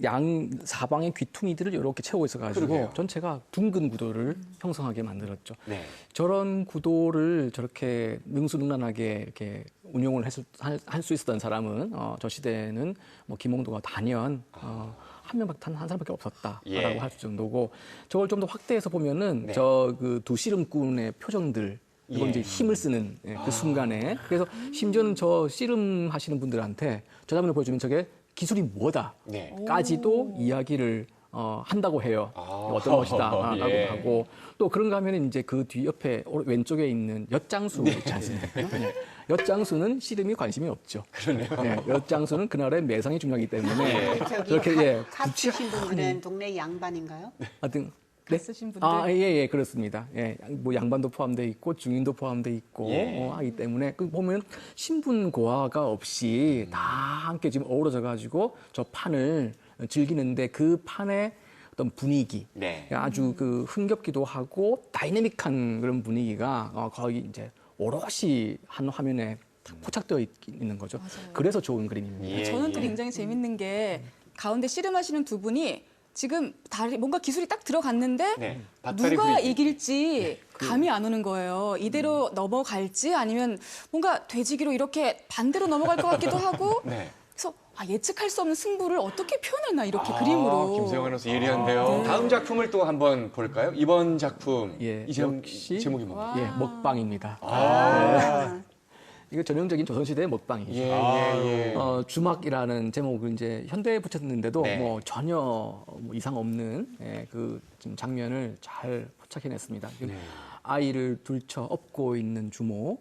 양 사방의 귀퉁이들을 이렇게 채우고 있어가지고 그러게요. 전체가 둥근 구도를 형성하게 만들었죠. 네. 저런 구도를 저렇게 능수능란하게 이렇게 운용을 할 수 있었던 사람은 저 시대에는 뭐 김홍도가 단연 한 명밖에 한 사람밖에 없었다라고 예. 할 정도고, 저걸 좀 더 확대해서 보면은 네. 저 그 두 씨름꾼의 표정들, 이건 예. 이제 힘을 쓰는 그 순간에, 그래서 심지어는 저 씨름 하시는 분들한테 저 장면을 보여주면 저게 기술이 뭐다까지도 이야기를 한다고 해요. 어떤 것이다라고 예. 하고, 또 그런가 하면 이제 그 뒤 옆에 왼쪽에 있는 엿장수 있지 않습니까? 네. 엿장수는 씨름이 관심이 없죠. 그러네요. 네, 엿장수는 그날의 매상이 중요하기 때문에 저렇게 갓 쓰신 분들은 동네 양반인가요? 하여튼 쓰신 분들. 예, 그렇습니다. 예, 뭐 양반도 포함되어 있고 중인도 포함되어 있고 예. 하기 때문에 그 보면 신분 고하가 없이 다 함께 지금 어우러져 가지고 저 판을 즐기는데, 그 판의 어떤 분위기, 네. 아주 그 흥겹기도 하고 다이내믹한 그런 분위기가 거의 이제 오롯이 한 화면에 포착되어 있는 거죠. 맞아요. 그래서 좋은 그림입니다. 예, 저는 또 예. 굉장히 재밌는 게 가운데 씨름하시는 두 분이 지금 뭔가 기술이 딱 들어갔는데 네. 밭다리 누가 굴리기. 이길지 감이 안 오는 거예요. 이대로 넘어갈지 아니면 뭔가 돼지기로 이렇게 반대로 넘어갈 것 같기도 하고. 네. 그래서 예측할 수 없는 승부를 어떻게 표현했나 이렇게 그림으로. 김세영 아나운서 예리한데요. 네. 다음 작품을 또 한번 볼까요? 이번 작품 예, 역시 제목이 뭡니까? 예, 먹방입니다. 아. 이거 전형적인 조선시대의 먹방이죠. 예. 주막이라는 제목을 이제 현대에 붙였는데도 네. 뭐 전혀 뭐 이상 없는 그 지금 장면을 잘 포착해냈습니다. 네. 아이를 둘쳐 업고 있는 주모,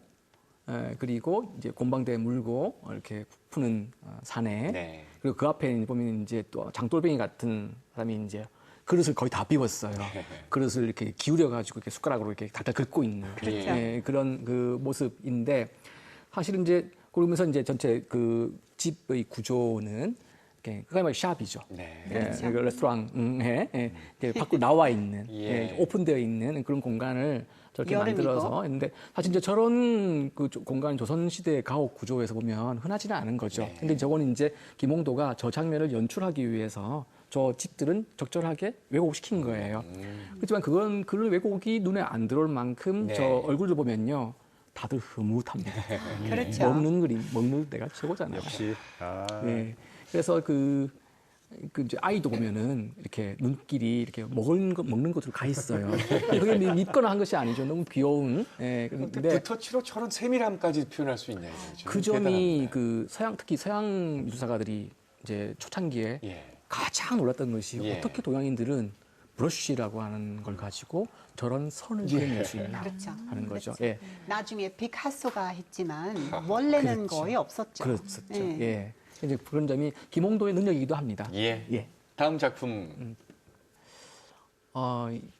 그리고 이제 곤방대에 물고 이렇게 푸는 사내, 네. 그리고 그 앞에 보면 이제 또 장돌뱅이 같은 사람이 이제 그릇을 거의 다 비웠어요. 그릇을 이렇게 기울여가지고 이렇게 숟가락으로 이렇게 달달 긁고 있는 그렇죠. 그런 그 모습인데, 사실은 이제 그러면서 이제 전체 그 집의 구조는 그야말로 샵이죠. 네. 예, 그 레스토랑, 이렇게 밖으로 나와 있는, 예. 오픈되어 있는 그런 공간을 저렇게 여름이고. 만들어서 했는데 사실 이제 저런 그 공간 조선시대 가옥 구조에서 보면 흔하지는 않은 거죠. 네. 근데 저거는 이제 김홍도가 저 장면을 연출하기 위해서 저 집들은 적절하게 왜곡시킨 거예요. 그렇지만 그건 그 왜곡이 눈에 안 들어올 만큼 네. 저 얼굴을 보면요. 다들 흐뭇합니다. 그렇죠. 먹는 그림, 먹는 데가 최고잖아요. 역시. 아. 네. 그래서 그 이제 아이도 보면은 이렇게 눈길이 이렇게 먹는 것으로 가 있어요. 그게 밉거나 한 것이 아니죠. 너무 귀여운. 예. 근데 근데 붓터치로 저런 세밀함까지 표현할 수 있네요. 그 점이 그 특히 서양 미술사가들이 이제 초창기에 예. 가장 놀랐던 것이 예. 어떻게 동양인들은 브러쉬라고 하는 걸 가지고 저런 선을 그려낼 수 있나 그렇죠. 하는 거죠. 그렇죠. 예. 나중에 피카소가 했지만 원래는 그렇죠. 거의 없었죠. 그렇죠. 예. 예. 이제 그런 점이 김홍도의 능력이기도 합니다. 예. 예. 다음 작품.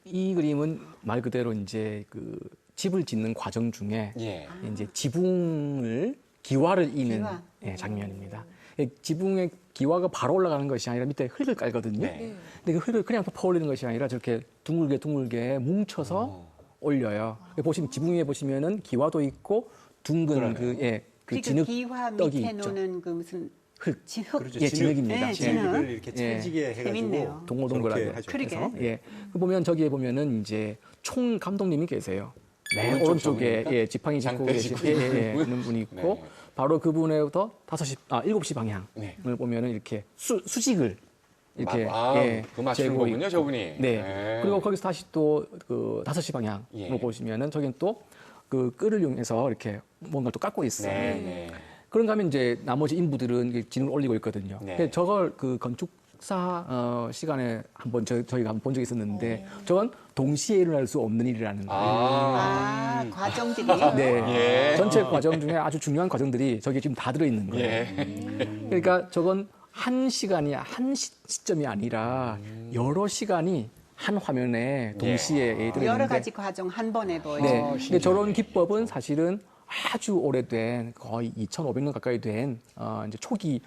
이 그림은 말 그대로 이제 그 집을 짓는 과정 중에 예. 이제 지붕을 기와를 이는 기와. 예, 장면입니다. 지붕에 기와가 바로 올라가는 것이 아니라 밑에 흙을 깔거든요. 네. 근데 그 흙을 그냥 퍼올리는 것이 아니라 저렇게 둥글게 뭉쳐서 올려요. 보시면 지붕 위에 보시면은 기와도 있고 둥근 그 그리고 진흙 기와 떡이 밑에 있죠. 놓는 그 무슨 흙. 진흙. 그렇죠. 예, 진흙입니다. 네, 진흙을 진흙. 이렇게 찰지게 해가지고 재밌네요. 동글동글하게 저렇게 하죠. 그러게. 해서 예. 그 보면 저기에 보면은 이제 총 감독님이 계세요. 네, 오른쪽 오른쪽에 저분입니까? 예, 지팡이 짚고 장대 계신 짚고 있는 분? 있는 분이 있고 네. 바로 그분에부터 7시 방향을 네. 보면은 이렇게 수직을 이렇게 그 맞추는 재고 거군요, 있고. 저분이. 네. 네. 그리고 거기서 다시 또 그 5시 방향을 예. 보시면은 저기는 또 그 끈을 이용해서 이렇게 뭔가를 또 깎고 있어요. 네, 네. 그런가 하면 이제 나머지 인부들은 이렇게 진을 올리고 있거든요. 네. 근데 저걸 그 건축사 시간에 한번 저희가 한번 본 적이 있었는데 저건 동시에 일어날 수 없는 일이라는 거예요. 과정들이. 네. 예. 전체 과정 중에 아주 중요한 과정들이 저기에 지금 다 들어있는 거예요. 예. 그러니까 저건 한 시간이 한 시점이 아니라 여러 시간이 한 화면에 동시에 들어있는데 여러 가지 과정 한 번에 보여요. 네. 근데 저런 기법은 사실은 아주 오래된 거의 2,500년 가까이 된 이제 초기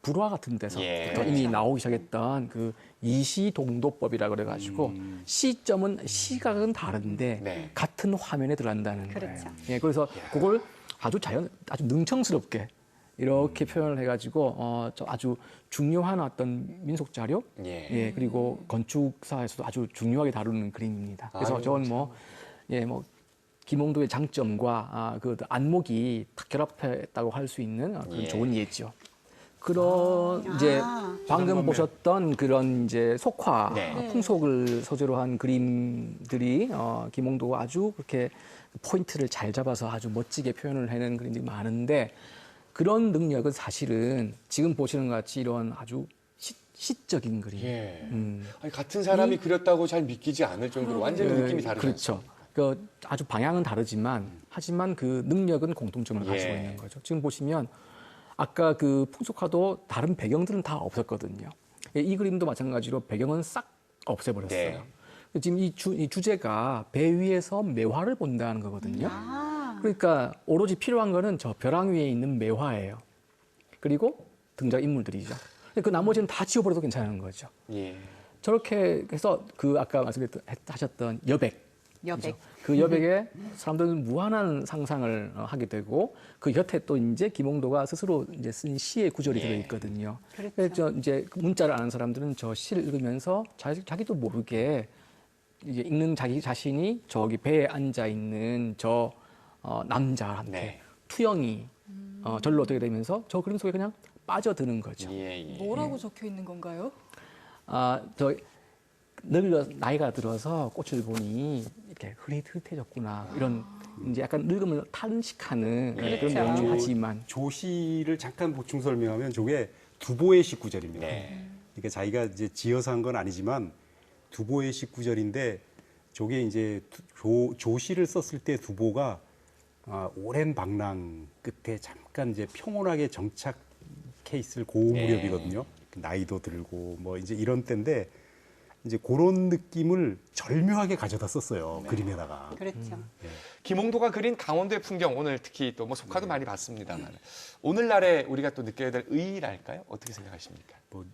불화 같은 데서 예. 이미 나오기 시작했던 그 이시동도법이라고 그래가지고 시점은 시각은 다른데 네. 같은 화면에 들어간다는 그렇죠. 거예요. 예, 그래서 그걸 아주 능청스럽게 이렇게 표현을 해가지고 아주 중요한 어떤 민속 자료, 예. 그리고 건축사에서도 아주 중요하게 다루는 그림입니다. 그래서 저건 김홍도의 장점과 그 안목이 탁 결합했다고 할 수 있는 그런 예. 좋은 예죠. 그런 이제 방금 보셨던 그런 이제 속화, 네. 풍속을 소재로 한 그림들이 김홍도가 아주 그렇게 포인트를 잘 잡아서 아주 멋지게 표현을 해낸 그림들이 많은데 그런 능력은 사실은 지금 보시는 것 같이 이런 아주 시적인 그림. 예. 아니, 같은 사람이 그렸다고 잘 믿기지 않을 정도로 완전히 느낌이 다르죠. 그렇죠. 그 아주 방향은 다르지만 하지만 그 능력은 공통점을 가지고 예. 있는 거죠. 지금 보시면 아까 그 풍속화도 다른 배경들은 다 없었거든요. 이 그림도 마찬가지로 배경은 싹 없애버렸어요. 네. 지금 이 주제가 배 위에서 매화를 본다는 거거든요. 그러니까 오로지 필요한 거는 저 벼랑 위에 있는 매화예요. 그리고 등장 인물들이죠. 그 나머지는 다 지워버려도 괜찮은 거죠. 예. 저렇게 해서 그 아까 말씀하셨던 여백. 여백. 그 여백에 사람들은 무한한 상상을 하게 되고 그 곁에 또 이제 김홍도가 스스로 이제 쓴 시의 구절이 들어 있거든요. 그래서 이제 문자를 아는 사람들은 저 시를 읽으면서 자기도 모르게 이제 읽는 자기 자신이 저기 배에 앉아 있는 저 남자한테 네. 투영이 절로 어떻게 되면서 저 그림 속에 그냥 빠져드는 거죠. 뭐라고 적혀 있는 건가요? 나이가 들어서 꽃을 보니 이렇게 흐릿흐릿해졌구나 이런 이제 약간 늙음을 탄식하는 그런 내용이긴 하지만 조시를 잠깐 보충 설명하면 저게 두보의 식구절입니다. 그러니까 자기가 이제 지어서 한 건 아니지만 두보의 식구절인데 저게 이제 조시를 썼을 때 두보가 오랜 방랑 끝에 잠깐 이제 평온하게 정착해 있을 고 무렵이거든요. 나이도 들고 뭐 이제 이런 때인데 이제 그런 느낌을 절묘하게 가져다 썼어요. 그림에다가. 그렇죠. 김홍도가 그린 강원도의 풍경 오늘 특히 또 뭐 속화도 많이 봤습니다만 오늘날에 우리가 또 느껴야 될 의의랄까요? 어떻게 생각하십니까? 뭐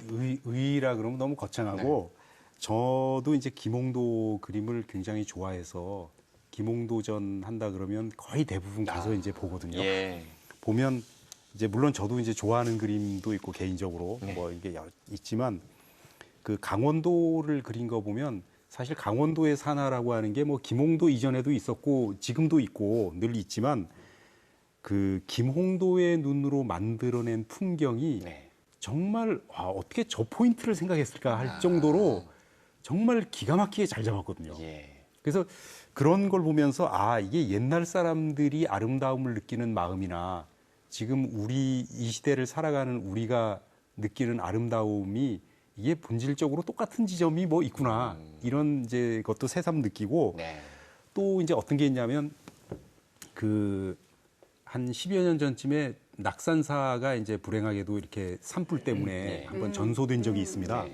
의의라 그러면 너무 거창하고 저도 이제 김홍도 그림을 굉장히 좋아해서 김홍도전 한다 그러면 거의 대부분 가서 이제 보거든요. 예. 보면 이제 물론 저도 이제 좋아하는 그림도 있고 개인적으로 뭐 이게 있지만 그 강원도를 그린 거 보면 사실 강원도의 산하라고 하는 게 뭐 김홍도 이전에도 있었고 지금도 있고 늘 있지만 그 김홍도의 눈으로 만들어낸 풍경이 정말 어떻게 저 포인트를 생각했을까 할 정도로 정말 기가 막히게 잘 잡았거든요. 그래서 그런 걸 보면서 이게 옛날 사람들이 아름다움을 느끼는 마음이나 지금 우리 이 시대를 살아가는 우리가 느끼는 아름다움이 이게 본질적으로 똑같은 지점이 뭐 있구나 이런 이제 것도 새삼 느끼고 또 이제 어떤 게 있냐면 그 한 10여 년 전쯤에 낙산사가 이제 불행하게도 이렇게 산불 때문에 한번 전소된 적이 있습니다.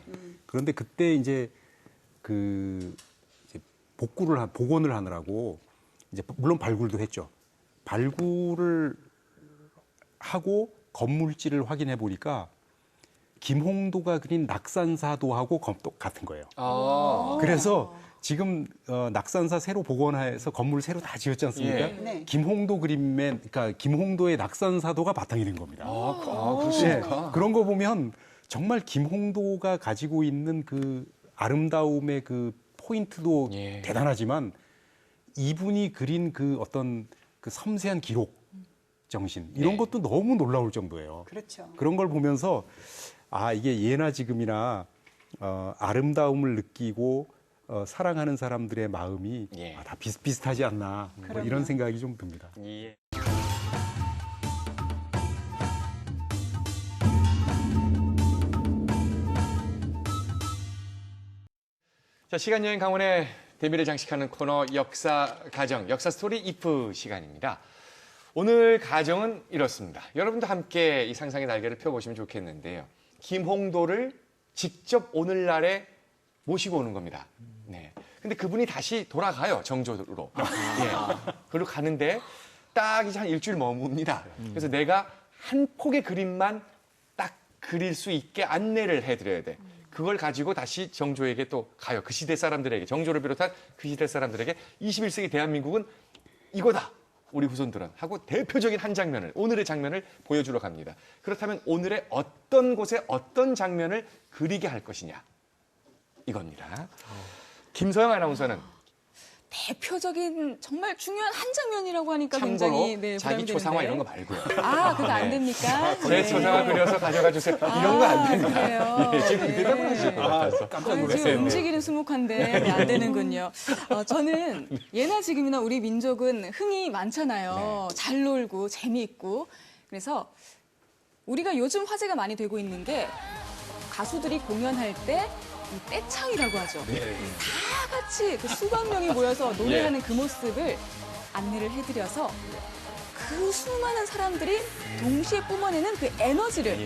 그런데 그때 이제 그 이제 복원을 하느라고 이제 물론 발굴도 했죠. 발굴을 하고 건물지를 확인해 보니까 김홍도가 그린 낙산사도하고 같은 거예요. 그래서 지금 낙산사 새로 복원해서 건물 새로 다 지었지 않습니까? 네. 김홍도 그림에 그러니까 김홍도의 낙산사도가 바탕이 된 겁니다. 그렇습니까? 그런 거 보면 정말 김홍도가 가지고 있는 그 아름다움의 그 포인트도 대단하지만 이분이 그린 그 어떤 그 섬세한 기록 정신 이런 것도 너무 놀라울 정도예요. 그렇죠. 그런 걸 보면서 이게 예나 지금이나 아름다움을 느끼고 사랑하는 사람들의 마음이 다 비슷비슷하지 않나 뭐 이런 생각이 좀 듭니다. 자, 시간여행 강원의 대미를 장식하는 코너 역사 가정, 역사 스토리 이프 시간입니다. 오늘 가정은 이렇습니다. 여러분도 함께 이 상상의 날개를 펴보시면 좋겠는데요. 김홍도를 직접 오늘날에 모시고 오는 겁니다. 네. 근데 그분이 다시 돌아가요, 정조로. 그리고 가는데 딱 이제 한 일주일 머뭅니다. 그래서 내가 한 폭의 그림만 딱 그릴 수 있게 안내를 해드려야 돼. 그걸 가지고 다시 정조에게 또 가요. 그 시대 사람들에게, 정조를 비롯한 그 시대 사람들에게 21세기 대한민국은 이거다. 우리 후손들은 하고 대표적인 한 장면을, 오늘의 장면을 보여주러 갑니다. 그렇다면 오늘의 어떤 곳에 어떤 장면을 그리게 할 것이냐. 이겁니다. 김서영 아나운서는 대표적인 정말 중요한 한 장면이라고 하니까 참고로 굉장히 자기 부담이 초상화 되는데. 이런 거 말고요. 그거 안 됩니까? 제 초상화 그려서 가져가 주세요. 이런 거 안 됩니다. 그래요. 지금 대답을 하실 것 같아서. 깜짝 놀랐어요. 움직이는 수묵한데 안 되는군요. 저는 예나 지금이나 우리 민족은 흥이 많잖아요. 잘 놀고 재미있고. 그래서 우리가 요즘 화제가 많이 되고 있는 게 가수들이 공연할 때 이 떼창이라고 하죠. 다 같이 그 수백 명이 모여서 노래하는 그 모습을 안내를 해드려서 그 수많은 사람들이 동시에 뿜어내는 그 에너지를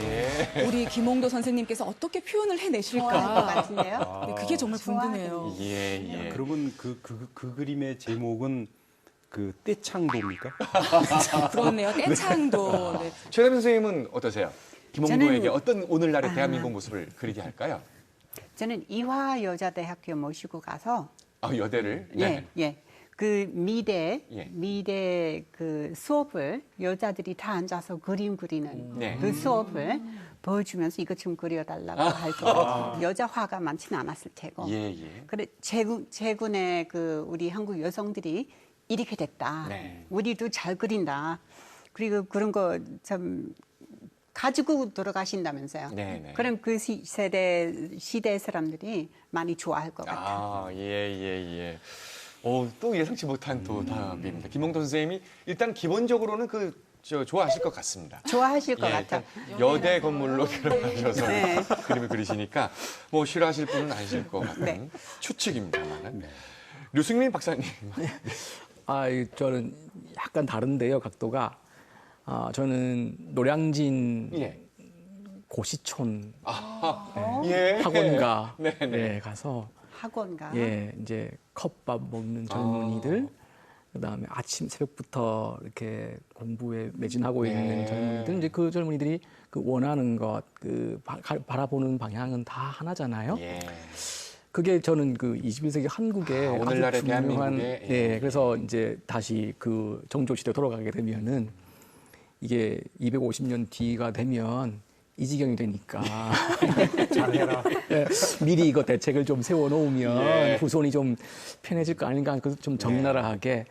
우리 김홍도 선생님께서 어떻게 표현을 해내실까. 네, 그게 정말 궁금해요. 그러면 그 그림의 제목은 그 떼창도입니까? 그렇네요. 떼창도. 네. 최담 선생님은 어떠세요? 김홍도에게 저는- 어떤 오늘날의 대한민국 모습을 그리게 할까요? 저는 이화여자대학교 모시고 가서 여대를? 그 미대 예. 그 수업을 여자들이 다 앉아서 그림 그리는 네. 그 수업을 보여주면서 이것 좀 그려달라고 할 거예요. 여자 화가 많지는 않았을 테고. 그래 제군의 그 우리 한국 여성들이 이렇게 됐다. 우리도 잘 그린다. 그리고 그런 거 참 가지고 돌아가신다면서요. 그럼 그 시대 사람들이 많이 좋아할 것 같아요. 또 예상치 못한 또 답입니다. 김홍도 선생님이 일단 기본적으로는 좋아하실 것 같습니다. 좋아하실 것 같아요. 여대 건물로 들어가셔서 그림을 그리시니까 뭐 싫어하실 분은 아니실 것 같은 추측입니다만. 류승민 박사님. 저는 약간 다른데요, 각도가. 저는 노량진 고시촌 학원가 가서 학원가. 예, 이제 컵밥 먹는 젊은이들, 그다음에 아침 새벽부터 이렇게 공부에 매진하고 있는 젊은이들, 이제 그 젊은이들이 그 원하는 것, 그 바라보는 방향은 다 하나잖아요. 그게 저는 그 21세기 한국의 오늘날의 아주 중요한, 대한민국의, 예, 그래서 이제 다시 그 정조 시대 돌아가게 되면은 이게 250년 뒤가 되면 이 지경이 되니까 잘해라. 예, 미리 이거 대책을 좀 세워놓으면 후손이 좀 편해질 거 아닌가, 그래서 좀 적나라하게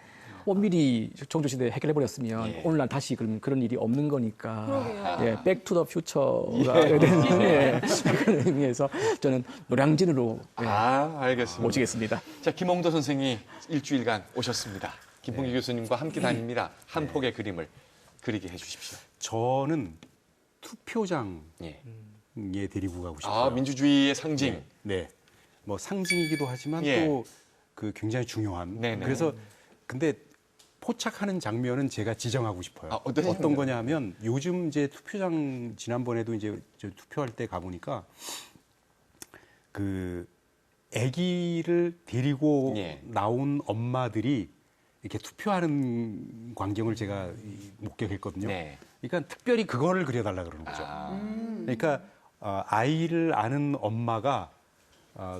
미리 정조시대 해결해버렸으면 오늘날 다시 그런 일이 없는 거니까 예, 백 투 더 퓨처가 되는 그런 의미에서 저는 노량진으로 알겠습니다. 모시겠습니다. 자, 김홍도 선생이 일주일간 오셨습니다. 김풍기 교수님과 함께 다닙니다. 한 폭의 그림을 그리게 해주십시오. 저는 투표장에 데리고 가고 싶어요. 민주주의의 상징. 네. 뭐 상징이기도 하지만 또 그 굉장히 중요한. 그래서 근데 포착하는 장면은 제가 지정하고 싶어요. 어떤 거냐면 요즘 이제 투표장 지난번에도 이제 투표할 때 가보니까 그 아기를 데리고 나온 엄마들이 이렇게 투표하는 광경을 제가 목격했거든요. 그러니까 특별히 그거를 그려달라 그러는 거죠. 그러니까 아이를 아는 엄마가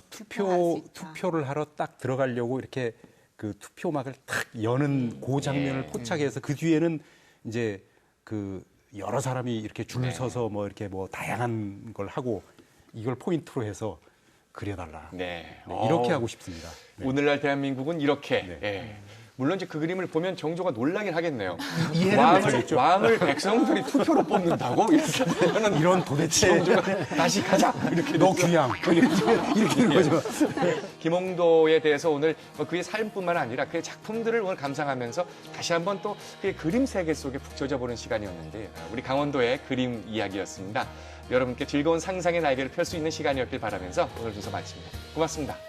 투표를 하러 딱 들어가려고 이렇게 그 투표막을 탁 여는 그 장면을 포착해서 그 뒤에는 이제 그 여러 사람이 이렇게 줄 서서 뭐 이렇게 뭐 다양한 걸 하고 이걸 포인트로 해서 그려달라. 이렇게 하고 싶습니다. 오늘날 대한민국은 이렇게. 물론 이제 그 그림을 보면 정조가 놀라긴 하겠네요. 왕을 백성들이 투표로 뽑는다고? 이렇게 하면 이런 도대체 정조가 다시 가자! 이렇게 너 귀양! 이렇게 되는 거죠. 김홍도에 대해서 오늘 그의 삶뿐만 아니라 그의 작품들을 오늘 감상하면서 다시 한번 또 그의 그림 세계 속에 푹 젖어보는 시간이었는데 우리 강원도의 그림 이야기였습니다. 여러분께 즐거운 상상의 날개를 펼 수 있는 시간이었길 바라면서 오늘 순서 마칩니다. 고맙습니다.